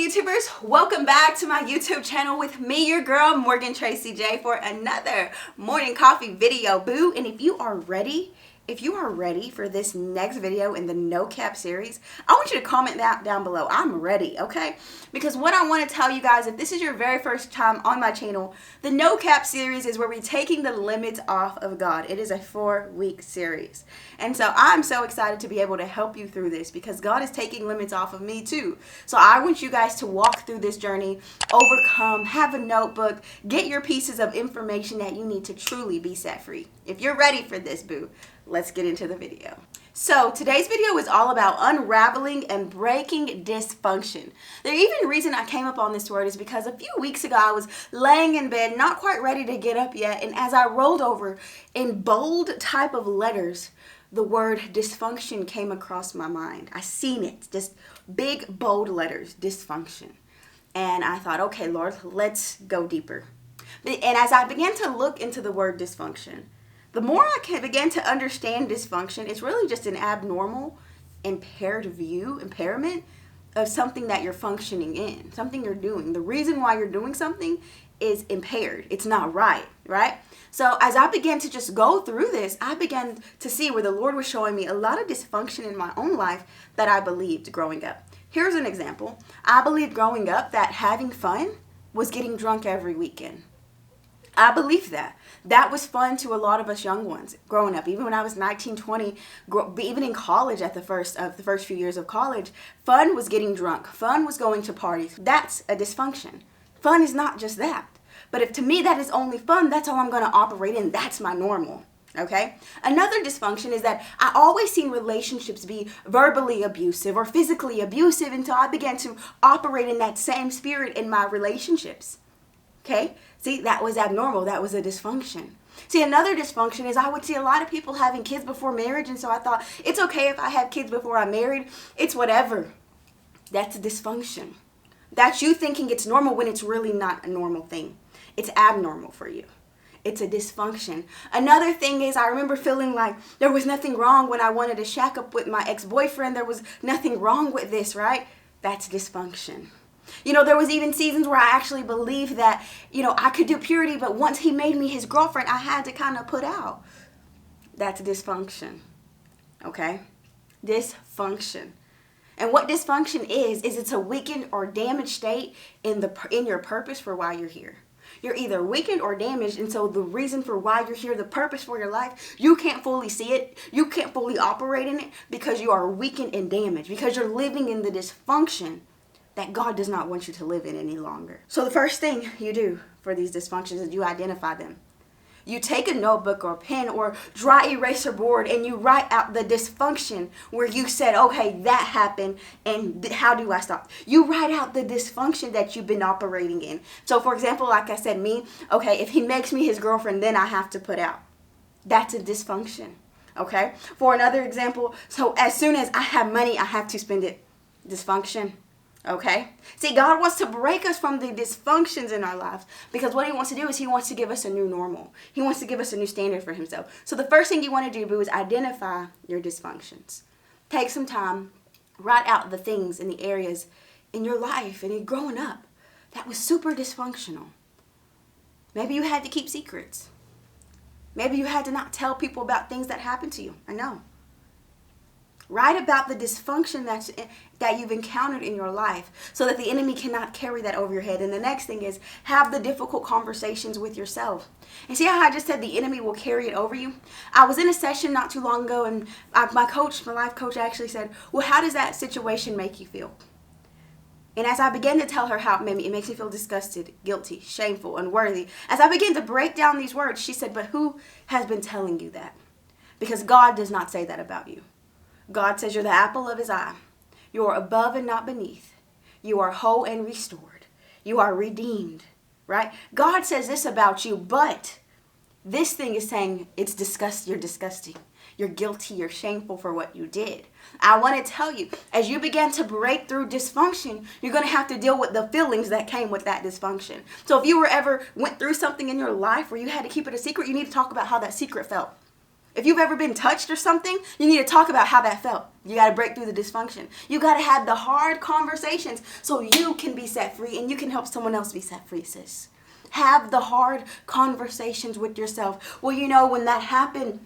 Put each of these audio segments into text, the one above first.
YouTubers, welcome back to my YouTube channel with me, your girl Morgan Tracy J, for another morning coffee video, boo. And if you are ready for this next video in the No Cap series, I want you to comment that down below. I'm ready, okay? Because what I want to tell you guys, if this is your very first time on my channel, the No Cap series is where we're taking the limits off of God. It is a 4-week series. And so I'm so excited to be able to help you through this because God is taking limits off of me too. So I want you guys to walk through this journey, overcome, have a notebook, get your pieces of information that you need to truly be set free. If you're ready for this, boo, let's get into the video. So today's video is all about unraveling and breaking dysfunction. The even reason I came up on this word is because a few weeks ago I was laying in bed, not quite ready to get up yet, and as I rolled over, in bold type of letters, the word dysfunction came across my mind. I seen it, just big bold letters, dysfunction. And I thought, okay, Lord, let's go deeper. And as I began to look into the word dysfunction, the more I began to understand dysfunction, it's really just an abnormal, impairment of something that you're functioning in, something you're doing. The reason why you're doing something is impaired. It's not right? So as I began to just go through this, I began to see where the Lord was showing me a lot of dysfunction in my own life that I believed growing up. Here's an example. I believed growing up that having fun was getting drunk every weekend. I believed that. That was fun to a lot of us young ones growing up. Even when I was 19, 20, even in college the first few years of college, fun was getting drunk. Fun was going to parties. That's a dysfunction. Fun is not just that. But if to me that is only fun, that's all I'm going to operate in. That's my normal. Okay? Another dysfunction is that I always seen relationships be verbally abusive or physically abusive until I began to operate in that same spirit in my relationships. Okay? See, that was abnormal. That was a dysfunction. See, another dysfunction is I would see a lot of people having kids before marriage, and so I thought, it's okay if I have kids before I'm married. It's whatever. That's a dysfunction. That's you thinking it's normal when it's really not a normal thing. It's abnormal for you. It's a dysfunction. Another thing is I remember feeling like there was nothing wrong when I wanted to shack up with my ex-boyfriend. There was nothing wrong with this, right? That's dysfunction. You know, there was even seasons where I actually believed that, I could do purity, but once he made me his girlfriend, I had to kind of put out. That's dysfunction. Okay? Dysfunction. And what dysfunction is it's a weakened or damaged state in your purpose for why you're here. You're either weakened or damaged, and so the reason for why you're here, the purpose for your life, you can't fully see it. You can't fully operate in it because you are weakened and damaged, because you're living in the dysfunction that God does not want you to live in any longer. So the first thing you do for these dysfunctions is you identify them. You take a notebook or a pen or dry eraser board and you write out the dysfunction where you said, okay, that happened and how do I stop? You write out the dysfunction that you've been operating in. So for example, like I said, okay, if he makes me his girlfriend, then I have to put out. That's a dysfunction, okay? For another example, so as soon as I have money, I have to spend it. Dysfunction. Okay? See, God wants to break us from the dysfunctions in our lives because what he wants to do is he wants to give us a new normal. He wants to give us a new standard for himself. So the first thing you want to do, boo, is identify your dysfunctions. Take some time, write out the things in the areas in your life and growing up that was super dysfunctional. Maybe you had to keep secrets. Maybe you had to not tell people about things that happened to you. I know. Write about the dysfunction that you've encountered in your life so that the enemy cannot carry that over your head. And the next thing is have the difficult conversations with yourself. And see how I just said the enemy will carry it over you? I was in a session not too long ago and my life coach actually said, well, how does that situation make you feel? And as I began to tell her how it makes me feel disgusted, guilty, shameful, unworthy. As I began to break down these words, she said, but who has been telling you that? Because God does not say that about you. God says you're the apple of his eye. You are above and not beneath. You are whole and restored. You are redeemed, right? God says this about you, but this thing is saying you're disgusting. You're guilty. You're shameful for what you did. I want to tell you, as you begin to break through dysfunction, you're going to have to deal with the feelings that came with that dysfunction. So if you ever went through something in your life where you had to keep it a secret, you need to talk about how that secret felt. If you've ever been touched or something, you need to talk about how that felt. You got to break through the dysfunction. You got to have the hard conversations so you can be set free and you can help someone else be set free, sis. Have the hard conversations with yourself. Well, you know, when that happened,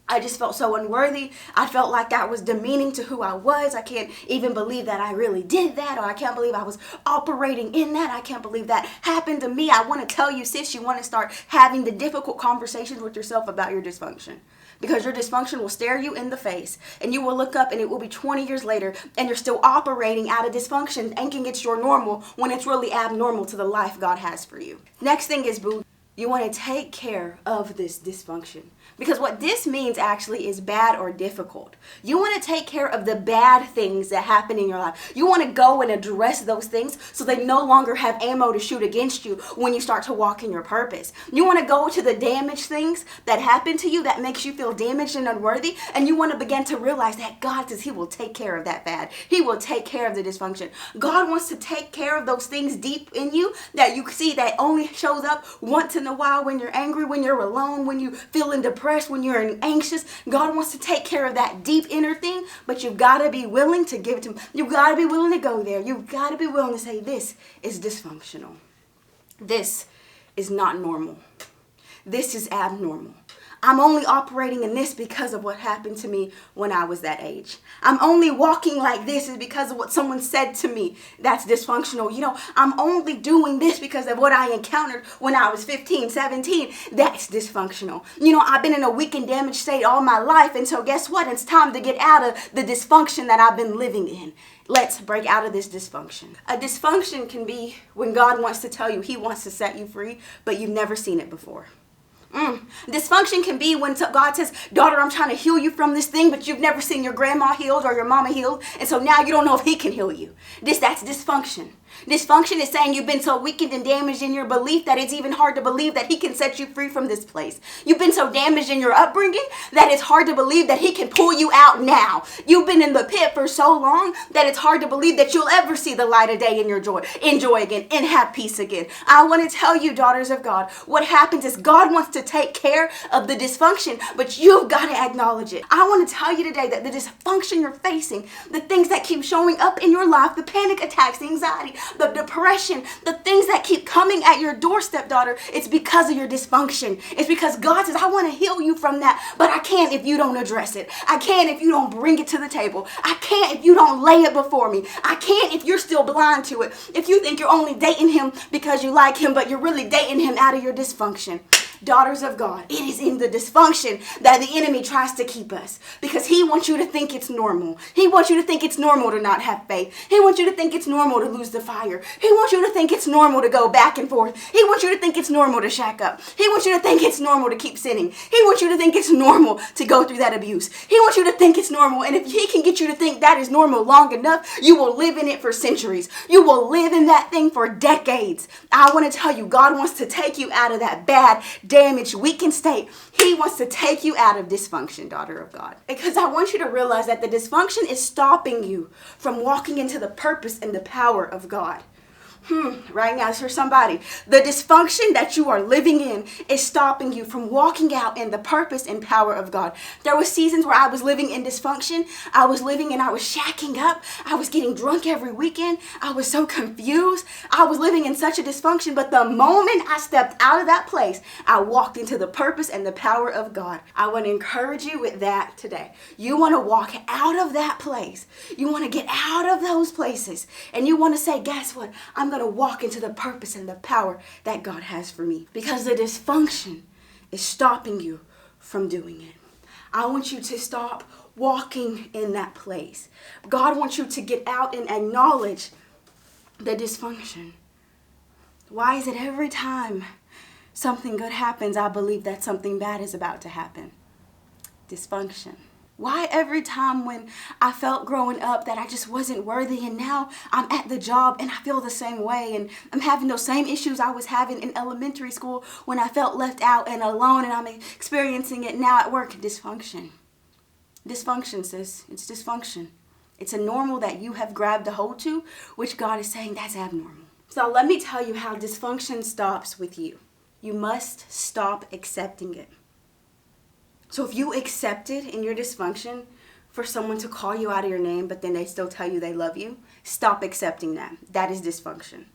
I just felt so unworthy. I felt like that was demeaning to who I was. I can't even believe that I really did that, or I can't believe I was operating in that. I can't believe that happened to me. I want to tell you, sis, you want to start having the difficult conversations with yourself about your dysfunction. Because your dysfunction will stare you in the face and you will look up and it will be 20 years later and you're still operating out of dysfunction, thinking it's your normal when it's really abnormal to the life God has for you. Next thing is, boo, you want to take care of this dysfunction. Because what this means actually is bad or difficult. You want to take care of the bad things that happen in your life. You want to go and address those things so they no longer have ammo to shoot against you when you start to walk in your purpose. You want to go to the damaged things that happen to you that makes you feel damaged and unworthy. And you want to begin to realize that God says He will take care of that bad. He will take care of the dysfunction. God wants to take care of those things deep in you that you see that only shows up once in a while when you're angry, when you're alone, when you feeling depressed, when you're anxious. God wants to take care of that deep inner thing, but you've got to be willing to give it to Him. You've got to be willing to go there. You've got to be willing to say, this is dysfunctional. This is not normal. This is abnormal. I'm only operating in this because of what happened to me when I was that age. I'm only walking like this is because of what someone said to me. That's dysfunctional. You know, I'm only doing this because of what I encountered when I was 15, 17. That's dysfunctional. You know, I've been in a weak and damaged state all my life. And so guess what? It's time to get out of the dysfunction that I've been living in. Let's break out of this dysfunction. A dysfunction can be when God wants to tell you He wants to set you free, but you've never seen it before. Dysfunction can be when God says, daughter, I'm trying to heal you from this thing, but you've never seen your grandma healed or your mama healed. And so now you don't know if He can heal you. That's dysfunction. Dysfunction is saying you've been so weakened and damaged in your belief that it's even hard to believe that He can set you free from this place. You've been so damaged in your upbringing that it's hard to believe that He can pull you out now. You've been in the pit for so long that it's hard to believe that you'll ever see the light of day in your joy, enjoy again, and have peace again. I want to tell you, daughters of God, what happens is God wants to take care of the dysfunction, but you've got to acknowledge it. I want to tell you today that the dysfunction you're facing, the things that keep showing up in your life, the panic attacks, the anxiety, the depression, the things that keep coming at your doorstep, daughter, it's because of your dysfunction. It's because God says, I want to heal you from that, but I can't if you don't address it. I can't if you don't bring it to the table. I can't if you don't lay it before me. I can't if you're still blind to it. If you think you're only dating Him because you like Him, but you're really dating Him out of your dysfunction. Daughters of God, it is in the dysfunction that the enemy tries to keep us, because he wants you to think it's normal. He wants you to think it's normal to not have faith. He wants you to think it's normal to lose the fire. He wants you to think it's normal to go back and forth. He wants you to think it's normal to shack up. He wants you to think it's normal to keep sinning. He wants you to think it's normal to go through that abuse. He wants you to think it's normal. And if he can get you to think that is normal long enough, you will live in it for centuries. You will live in that thing for decades. I want to tell you, God wants to take you out of that bad, damaged, weakened state. He wants to take you out of dysfunction, daughter of God. Because I want you to realize that the dysfunction is stopping you from walking into the purpose and the power of God. Right now, for somebody, the dysfunction that you are living in is stopping you from walking out in the purpose and power of God. There were seasons where I was living in dysfunction. I was living and I was shacking up. I was getting drunk every weekend. I was so confused. I was living in such a dysfunction. But the moment I stepped out of that place, I walked into the purpose and the power of God. I want to encourage you with that today. You want to walk out of that place. You want to get out of those places. And you want to say, guess what? I'm going to walk into the purpose and the power that God has for me, because the dysfunction is stopping you from doing it. I want you to stop walking in that place. God wants you to get out and acknowledge the dysfunction. Why is it every time something good happens, I believe that something bad is about to happen? Dysfunction. Why every time when I felt growing up that I just wasn't worthy, and now I'm at the job and I feel the same way, and I'm having those same issues I was having in elementary school when I felt left out and alone, and I'm experiencing it now at work? Dysfunction. Dysfunction, sis. It's dysfunction. It's a normal that you have grabbed a hold to, which God is saying that's abnormal. So let me tell you how dysfunction stops with you. You must stop accepting it. So if you accepted in your dysfunction for someone to call you out of your name, but then they still tell you they love you, stop accepting that. That is dysfunction.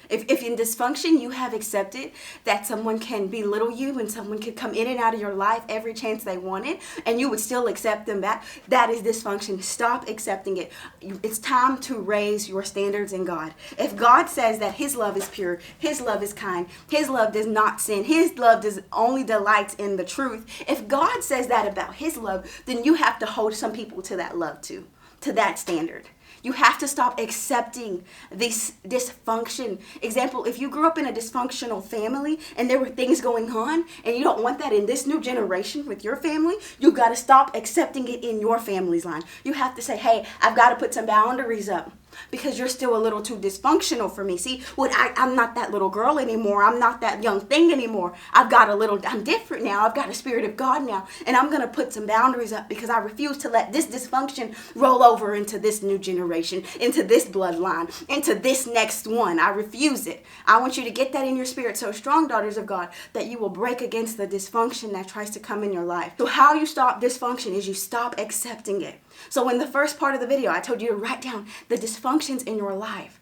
If in dysfunction you have accepted that someone can belittle you and someone can come in and out of your life every chance they wanted and you would still accept them back, that is dysfunction. Stop accepting it. It's time to raise your standards in God. If God says that his love is pure, his love is kind, his love does not sin, his love does only delights in the truth. If God says that about his love, then you have to hold some people to that love too, to that standard. You have to stop accepting this dysfunction. Example, if you grew up in a dysfunctional family and there were things going on and you don't want that in this new generation with your family, you got to stop accepting it in your family's line. You have to say, hey, I've got to put some boundaries up because you're still a little too dysfunctional for me. See, I'm not that little girl anymore. I'm not that young thing anymore. I'm different now. I've got a spirit of God now. And I'm going to put some boundaries up because I refuse to let this dysfunction roll over into this new generation, into this bloodline, into this next one. I refuse it. I want you to get that in your spirit so strong, daughters of God, that you will break against the dysfunction that tries to come in your life. So how you stop dysfunction is you stop accepting it. So in the first part of the video, I told you to write down the dysfunctions in your life.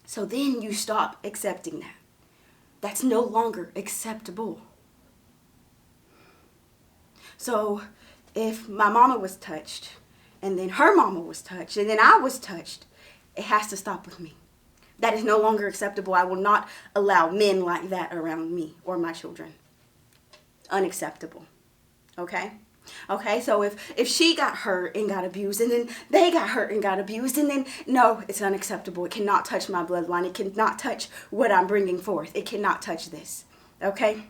So then you stop accepting that. That's no longer acceptable. So if my mama was touched, and then her mama was touched, and then I was touched, it has to stop with me. That is no longer acceptable. I will not allow men like that around me or my children. Unacceptable. Okay? Okay, so if she got hurt and got abused and then they got hurt and got abused and then, no, it's unacceptable. It cannot touch my bloodline. It cannot touch what I'm bringing forth. It cannot touch this. Okay?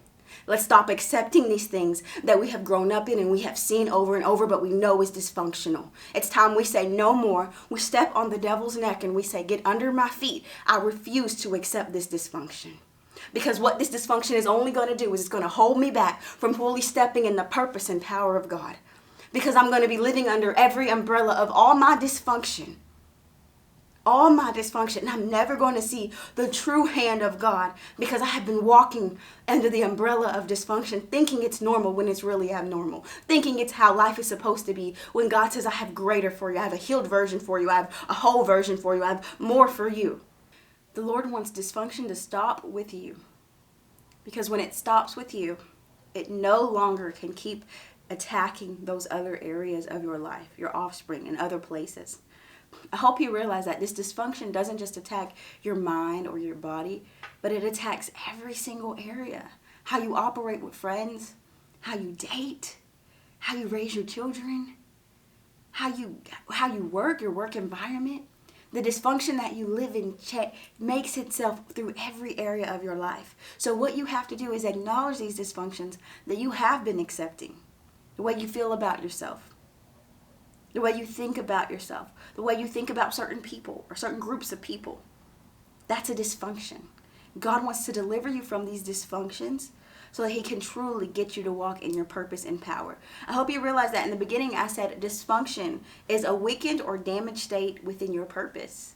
Let's stop accepting these things that we have grown up in and we have seen over and over, but we know is dysfunctional. It's time we say no more. We step on the devil's neck and we say, get under my feet. I refuse to accept this dysfunction. Because what this dysfunction is only going to do is it's going to hold me back from fully stepping in the purpose and power of God. Because I'm going to be living under every umbrella of all my dysfunction. All my dysfunction. And I'm never going to see the true hand of God because I have been walking under the umbrella of dysfunction, thinking it's normal when it's really abnormal. Thinking it's how life is supposed to be when God says, I have greater for you. I have a healed version for you. I have a whole version for you. I have more for you. The Lord wants dysfunction to stop with you. Because when it stops with you, it no longer can keep attacking those other areas of your life, your offspring, and other places. I hope you realize that this dysfunction doesn't just attack your mind or your body, but it attacks every single area. How you operate with friends, how you date, how you raise your children, how you work, your work environment. The dysfunction that you live in makes itself through every area of your life. So what you have to do is acknowledge these dysfunctions that you have been accepting. The way you feel about yourself. The way you think about yourself. The way you think about certain people or certain groups of people. That's a dysfunction. God wants to deliver you from these dysfunctions so that he can truly get you to walk in your purpose and power. I hope you realize that in the beginning I said dysfunction is a weakened or damaged state within your purpose.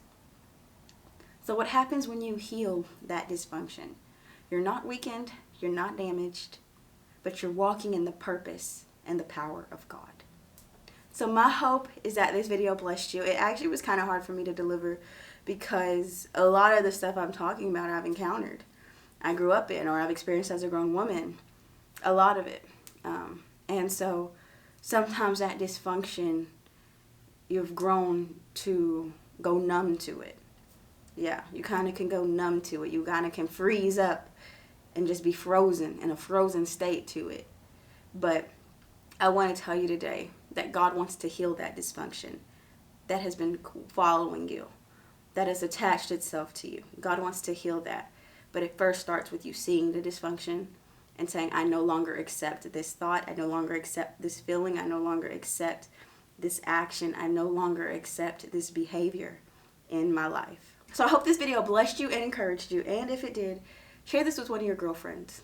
So what happens when you heal that dysfunction? You're not weakened, you're not damaged, but you're walking in the purpose and the power of God. So my hope is that this video blessed you. It actually was kind of hard for me to deliver because a lot of the stuff I'm talking about I've encountered. I grew up in or I've experienced as a grown woman, a lot of it. And so sometimes that dysfunction, you've grown to go numb to it. Yeah, you kind of can go numb to it. You kind of can freeze up and just be frozen in a frozen state to it. But I want to tell you today that God wants to heal that dysfunction that has been following you, that has attached itself to you. God wants to heal that. But it first starts with you seeing the dysfunction and saying, I no longer accept this thought. I no longer accept this feeling. I no longer accept this action. I no longer accept this behavior in my life. So I hope this video blessed you and encouraged you. And if it did, share this with one of your girlfriends.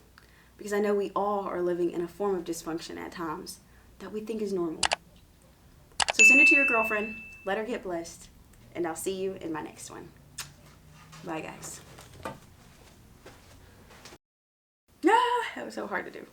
Because I know we all are living in a form of dysfunction at times that we think is normal. So send it to your girlfriend. Let her get blessed. And I'll see you in my next one. Bye, guys. That was so hard to do.